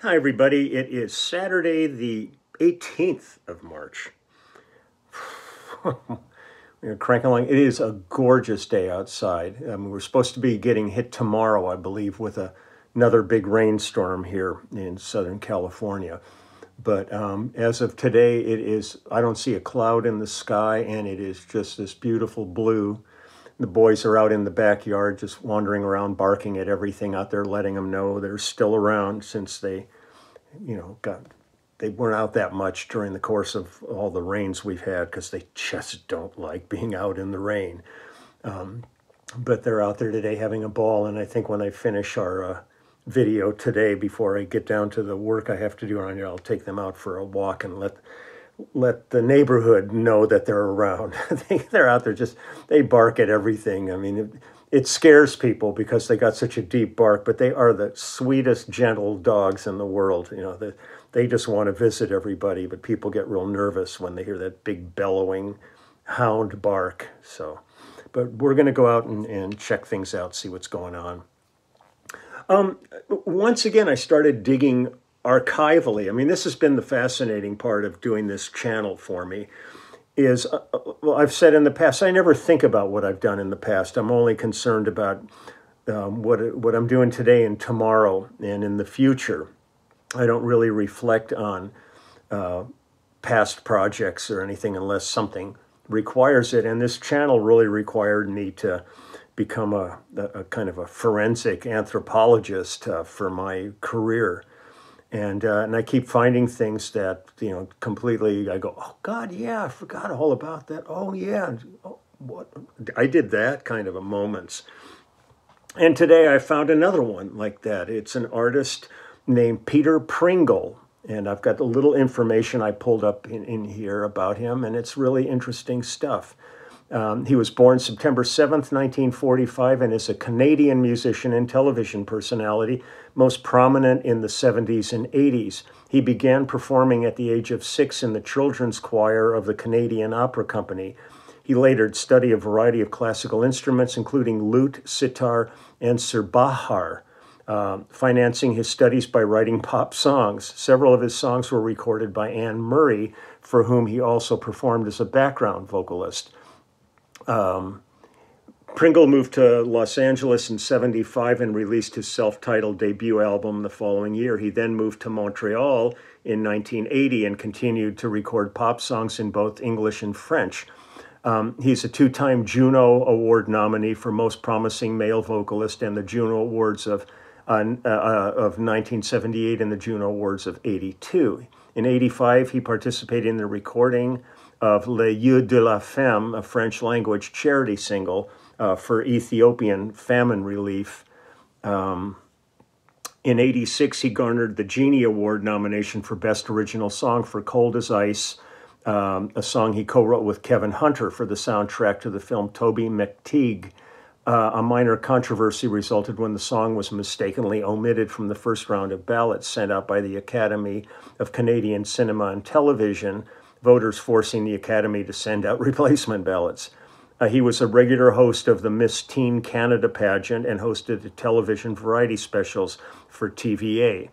Hi, everybody. It is Saturday, the 18th of March. We're cranking along. It is a gorgeous day outside. We're supposed to be getting hit tomorrow, I believe, with another big rainstorm here in Southern California. But as of today, I don't see a cloud in the sky, and it is just this beautiful blue. The boys are out in the backyard just wandering around, barking at everything out there, letting them know they're still around since they weren't out that much during the course of all the rains we've had because they just don't like being out in the rain. But they're out there today having a ball, and I think when I finish our video today, before I get down to the work I have to do around here, I'll take them out for a walk and let the neighborhood know that they're around. They're out there they bark at everything. I mean, it scares people because they got such a deep bark, but they are the sweetest, gentle dogs in the world. They just want to visit everybody, but people get real nervous when they hear that big bellowing hound bark. But we're going to go out and check things out, see what's going on. Once again, I started digging archivally. I mean, this has been the fascinating part of doing this channel for me is, I've said in the past, I never think about what I've done in the past. I'm only concerned about what I'm doing today and tomorrow and in the future. I don't really reflect on past projects or anything unless something requires it. And this channel really required me to become a kind of a forensic anthropologist for my career. And I keep finding things that, completely, I go, oh, God, yeah, I forgot all about that. Oh, yeah, what? I did that kind of a moments. And today I found another one like that. It's an artist named Peter Pringle. And I've got a little information I pulled up in here about him, and it's really interesting stuff. He was born September 7th, 1945, and is a Canadian musician and television personality, most prominent in the 70s and 80s. He began performing at the age of 6 in the children's choir of the Canadian Opera Company. He later studied a variety of classical instruments, including lute, sitar, and sirbahar, financing his studies by writing pop songs. Several of his songs were recorded by Anne Murray, for whom he also performed as a background vocalist. Pringle moved to Los Angeles in '75 and released his self-titled debut album the following year. He then moved to Montreal in 1980 and continued to record pop songs in both English and French. He's a two-time Juno Award nominee for Most Promising Male Vocalist and the Juno Awards of 1978 and the Juno Awards of '82. In '85, he participated in the recording of Les Yeux de la Femme, a French-language charity single for Ethiopian famine relief. In '86, he garnered the Genie Award nomination for Best Original Song for Cold as Ice, a song he co-wrote with Kevin Hunter for the soundtrack to the film Toby McTeague. A minor controversy resulted when the song was mistakenly omitted from the first round of ballots sent out by the Academy of Canadian Cinema and Television, voters forcing the Academy to send out replacement ballots. He was a regular host of the Miss Teen Canada pageant and hosted the television variety specials for TVA.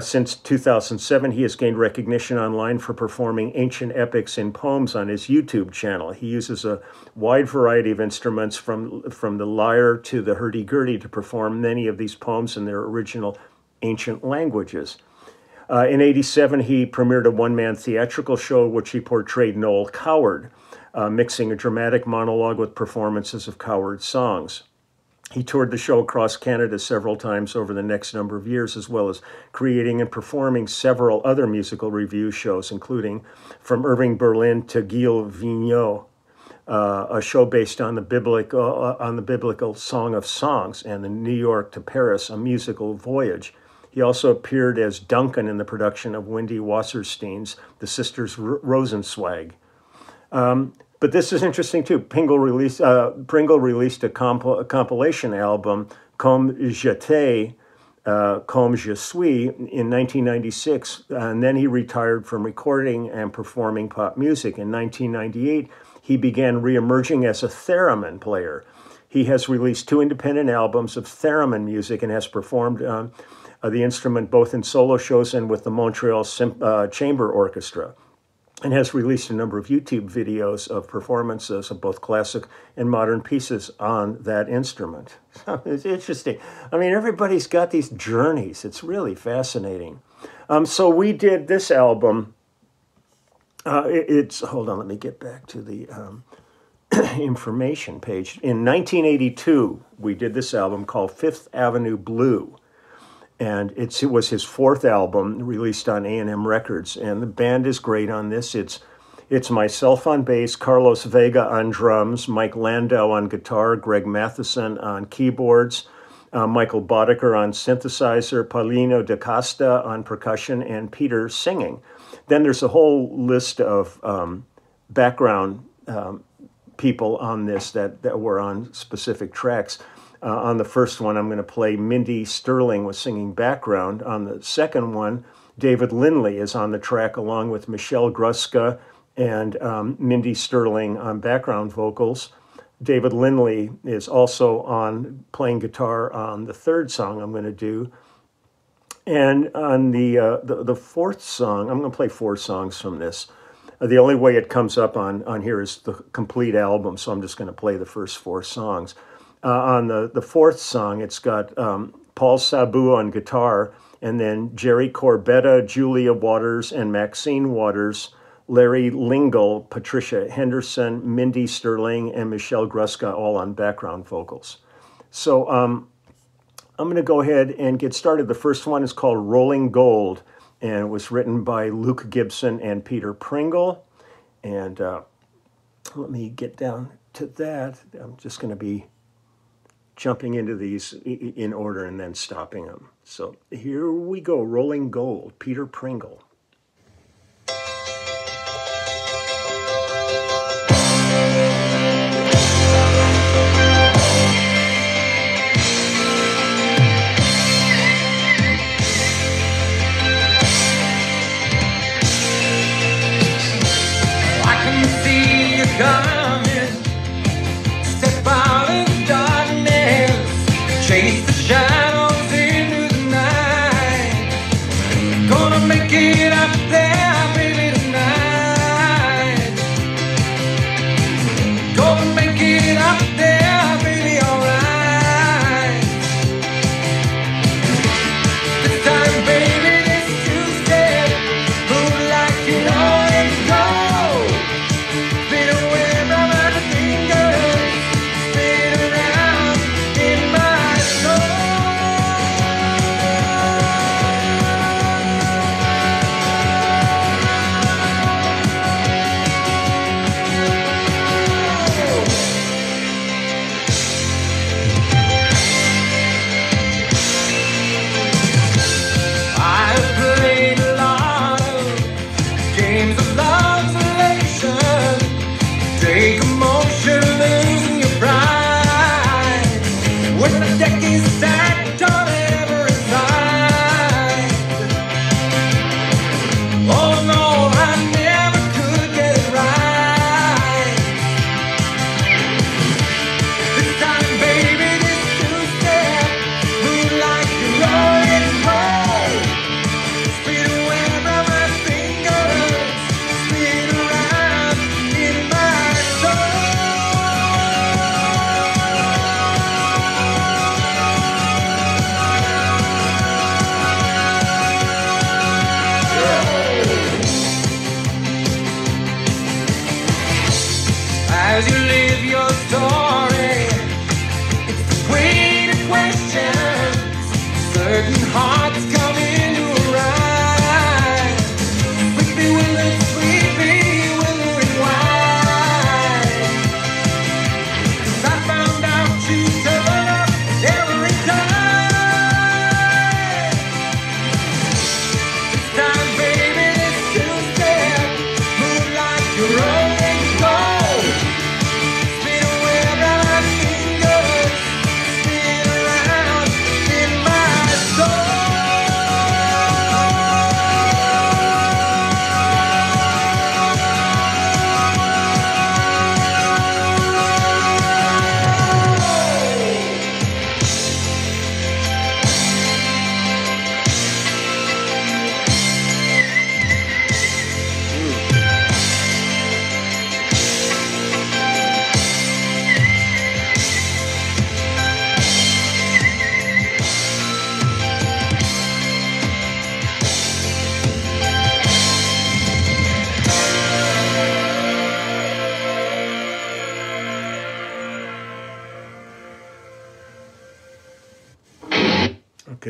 Since 2007, he has gained recognition online for performing ancient epics in poems on his YouTube channel. He uses a wide variety of instruments from the lyre to the hurdy-gurdy to perform many of these poems in their original ancient languages. In '87, he premiered a one-man theatrical show which he portrayed Noel Coward, mixing a dramatic monologue with performances of Coward's songs. He toured the show across Canada several times over the next number of years, as well as creating and performing several other musical review shows, including From Irving Berlin to Gilles Vigneault, a show based on the biblical Song of Songs, and the New York to Paris, a musical voyage. He also appeared as Duncan in the production of Wendy Wasserstein's The Sisters Rosenzweig. But this is interesting too. Pringle released a compilation album, Comme j'étais, Comme je suis, in 1996, and then he retired from recording and performing pop music. In 1998, he began re-emerging as a theremin player. He has released 2 independent albums of theremin music and has performed the instrument both in solo shows and with the Montreal Chamber Orchestra, and has released a number of YouTube videos of performances of both classic and modern pieces on that instrument. It's interesting. I mean, everybody's got these journeys. It's really fascinating. So we did this album. Hold on, let me get back to the information page. In 1982, we did this album called Fifth Avenue Blue. And it was his fourth album, released on A&M Records. And the band is great on this. It's myself on bass, Carlos Vega on drums, Mike Landau on guitar, Greg Matheson on keyboards, Michael Boddicker on synthesizer, Paulino da Costa on percussion, and Peter singing. Then there's a whole list of background people on this that were on specific tracks. On the first one, I'm going to play Mindy Sterling was singing background. On the second one, David Lindley is on the track along with Michelle Gruska and Mindy Sterling on background vocals. David Lindley is also on playing guitar on the third song I'm going to do. And on the fourth song, I'm going to play 4 songs from this. The only way it comes up on here is the complete album, so I'm just going to play the first 4 songs. On the fourth song, it's got Paul Sabu on guitar, and then Jerry Corbetta, Julia Waters, and Maxine Waters, Larry Lingle, Patricia Henderson, Mindy Sterling, and Michelle Gruska all on background vocals. So I'm going to go ahead and get started. The first one is called Rollin Gold, and it was written by Luke Gibson and Peter Pringle. And let me get down to that. I'm just going to be jumping into these in order and then stopping them. So here we go, Rollin Gold, Peter Pringle. I can see you coming, step out in darkness, chase the shadows into the night. Gonna make it up there, baby, tonight. Gonna make it up there, baby, alright. This time, baby, this Tuesday, move like you know it go. Spin away from my fingers, spin around in my soul.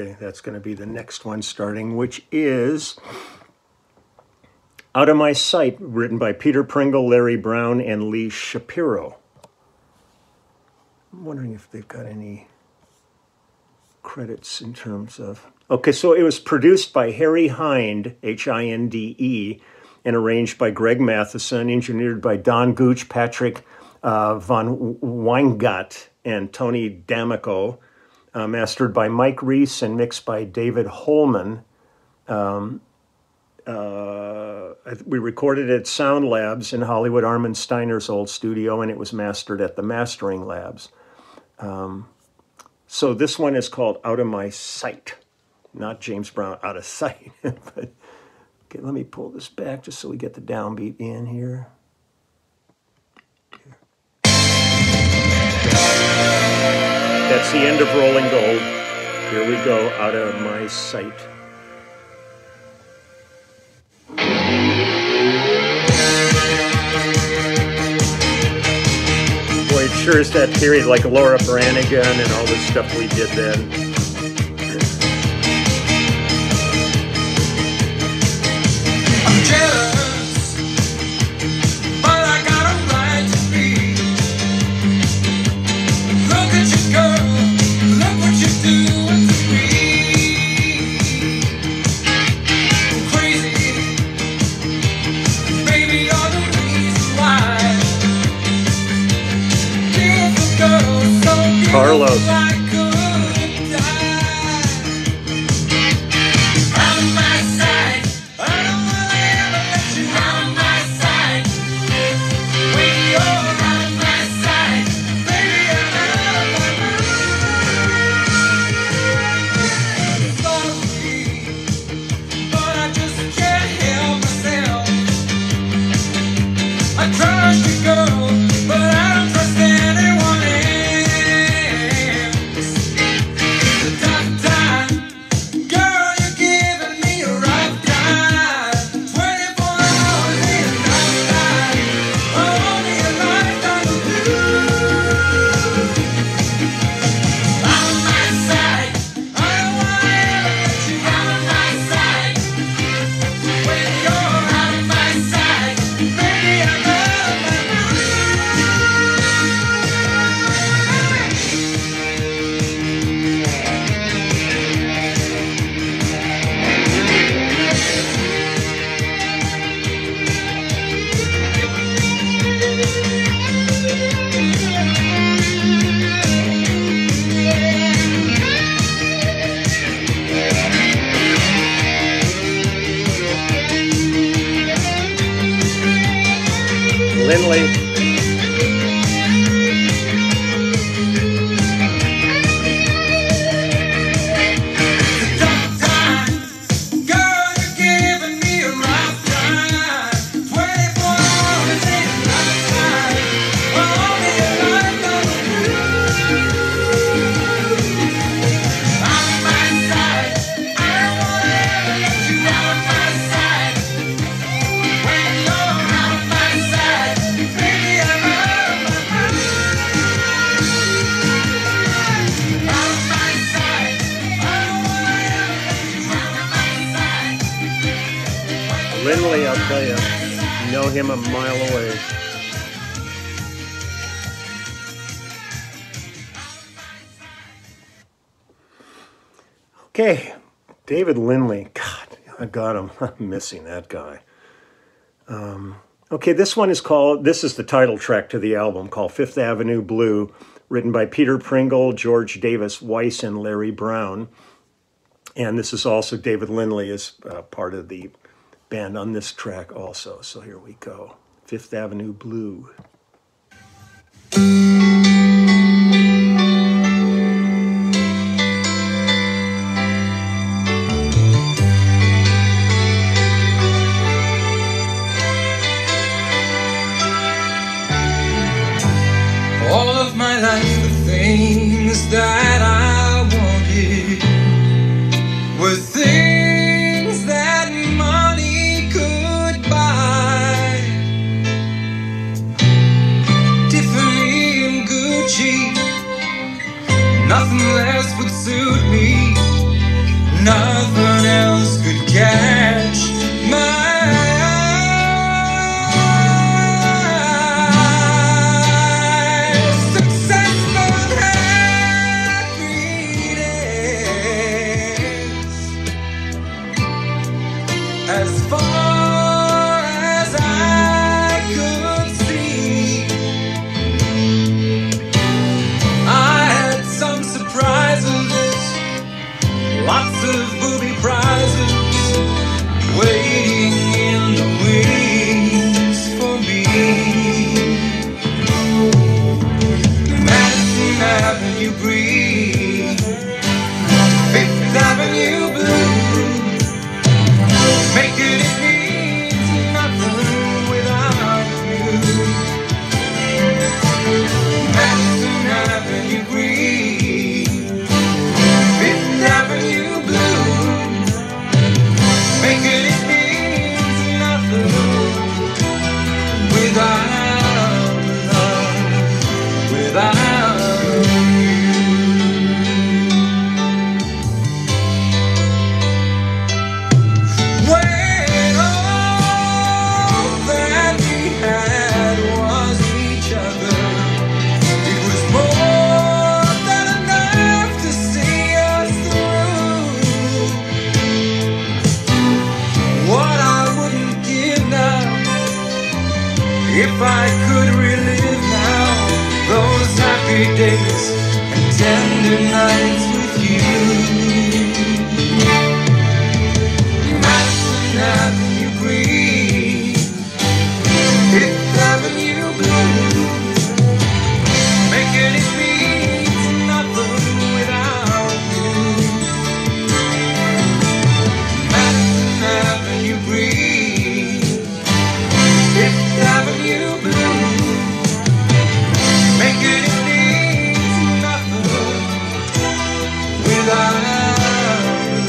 Okay, that's going to be the next one starting, which is Out of My Sight, written by Peter Pringle, Larry Brown, and Lee Shapiro. I'm wondering if they've got any credits in terms of... Okay, so it was produced by Harry Hinde, Hinde, and arranged by Greg Matheson, engineered by Don Gooch, Patrick von Weingat, and Tony D'Amico, mastered by Mike Reese and mixed by David Holman. We recorded it at Sound Labs in Hollywood, Armin Steiner's old studio, and it was mastered at the Mastering Labs. So this one is called Out of My Sight, not James Brown, Out of Sight. But, okay, let me pull this back just so we get the downbeat in here. That's the end of Rollin Gold. Here we go, Out of My Sight. Boy, it sure is that period, like Laura Branigan and all this stuff we did then. I'm jealous, but I got a right to be. Look at you, girl, look what you're doing to me. I'm crazy, baby, you're the reason why. Beautiful girl, so beautiful Carlos. I could die. Out of my sight, I don't wanna ever let you out of my sight. When you're out of my sight, baby, I'm out of my mind. Thought of me, but I just can't help myself. I trust you, girl, but I don't trust anyone else. The time, girl, you're giving me a rough time. 24 hours in a lifetime, only a lifetime to do. Out of my sight, I don't wanna ever let you out of my sight. When you're out of my sight, baby, I'm out of my Lindley. girl, you're giving me a rough time. 24 hours in a lifetime, only a lifetime to do. Out of my sight, I don't wanna ever let you out of my sight. When you're out of my sight, baby, I'm out of my mind. Out of my sight, I don't wanna ever let you out of my sight. Lindley, I'll tell you, know him a mile away. Okay, David Lindley. God, I got him. I'm missing that guy. Okay, this is the title track to the album, called Fifth Avenue Blue, written by Peter Pringle, George Davis Weiss, and Larry Brown. And this is also David Lindley is part of the band on this track also. So here we go. Fifth Avenue Blue. All of my life, the things that I wanted were things that money could buy. as far as I could see. I had some surprises, lots of booby prizes waiting in the wings for me. Madison Avenue green, Fifth Avenue blue, making it means nothing without you. Madison Avenue green, Fifth Avenue blue, making it means nothing without love, without you. When all that we had was each other, it was more than enough to see us through. What I wouldn't give now, if I could relive now those happy days and tender nights with you. Madison Avenue green, Fifth Avenue blue, making it means nothing without you. Madison Avenue green, Fifth Avenue blue, making it means nothing without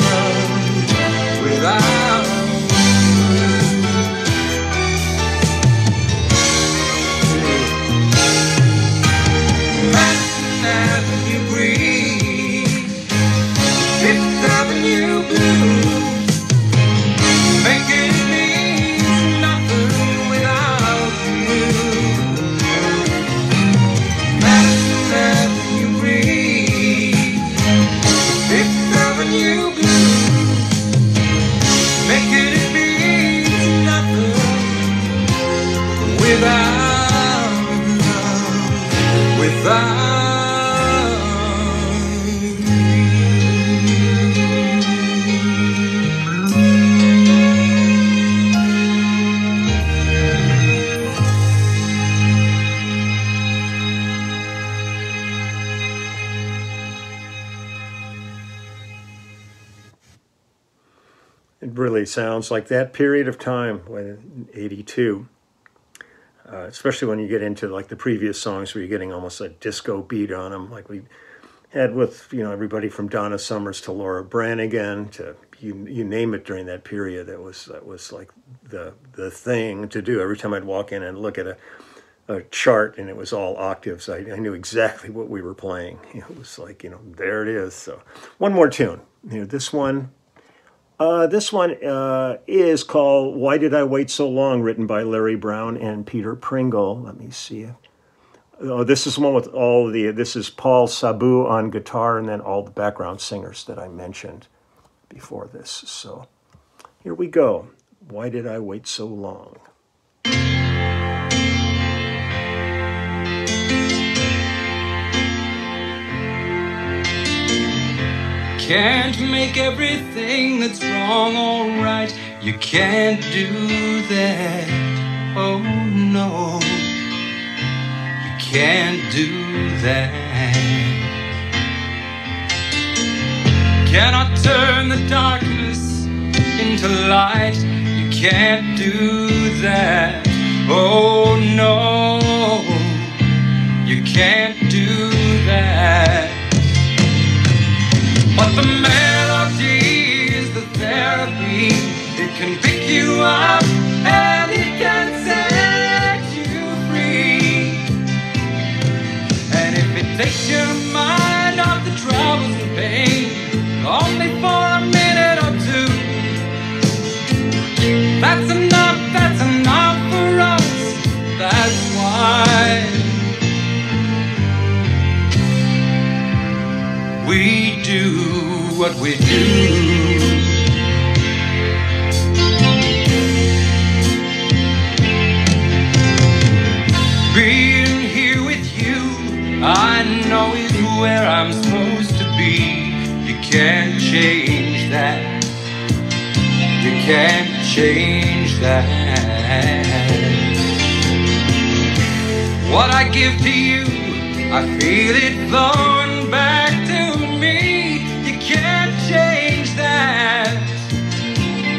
love, without you. Madison Avenue green, Fifth Avenue blue, making it means nothing without you. Madison Avenue green, Fifth Avenue blue, making it means nothing without love, without you. It really sounds like that period of time when 82, especially when you get into like the previous songs where you're getting almost a disco beat on them, like we had with, you know, everybody from Donna Summers to Laura Branigan to you name it during that period. That was like the thing to do. Every time I'd walk in and look at a chart and it was all octaves, I knew exactly what we were playing. It was like, you know, there it is. So one more tune. You know, this one is called Why Did I Wait So Long, written by Larry Brown and Peter Pringle. Let me see. Oh, this is the one with this is Paul Sabu on guitar and then all the background singers that I mentioned before this. So here we go. Why Did I Wait So Long? Can't make everything that's wrong all right. You can't do that. Oh no, you can't do that. Cannot turn the darkness into light. You can't do that. Oh no, you can't do that. But the melody is the therapy. It can pick you up and it can set you free. And if it takes your mind off the troubles and pain, only for a minute or two, that's enough for us. That's why we do what we do. can't change that. What I give to you, I feel it flowing back to me. You can't change that.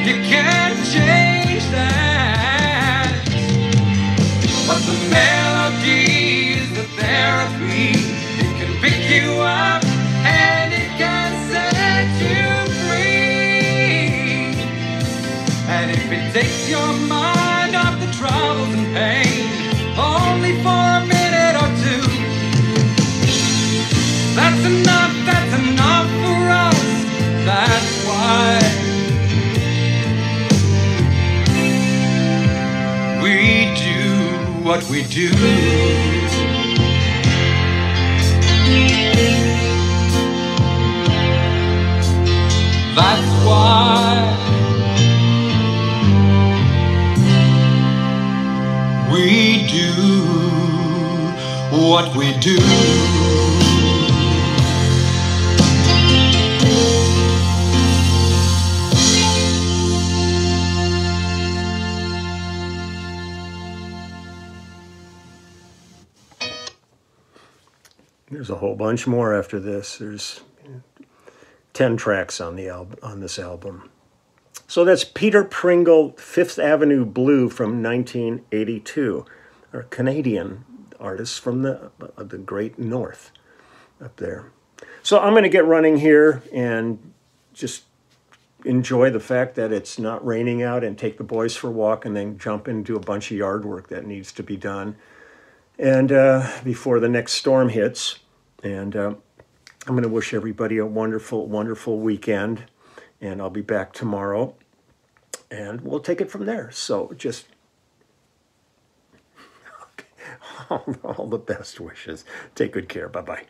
You can't change that. But the melody is the therapy. It can pick you up and it can set you free. And if it takes your mind off the troubles and pain, only for a minute or two, that's enough for us. That's why we do what we do. That's why we do what we do. There's a whole bunch more after this. There's 10 tracks on the on this album. So that's Peter Pringle, Fifth Avenue Blue from 1982, a Canadian artist from the great north up there. So I'm going to get running here and just enjoy the fact that it's not raining out and take the boys for a walk and then jump into a bunch of yard work that needs to be done and before the next storm hits. And I'm going to wish everybody a wonderful, wonderful weekend. And I'll be back tomorrow. And we'll take it from there. So just all the best wishes. Take good care. Bye-bye.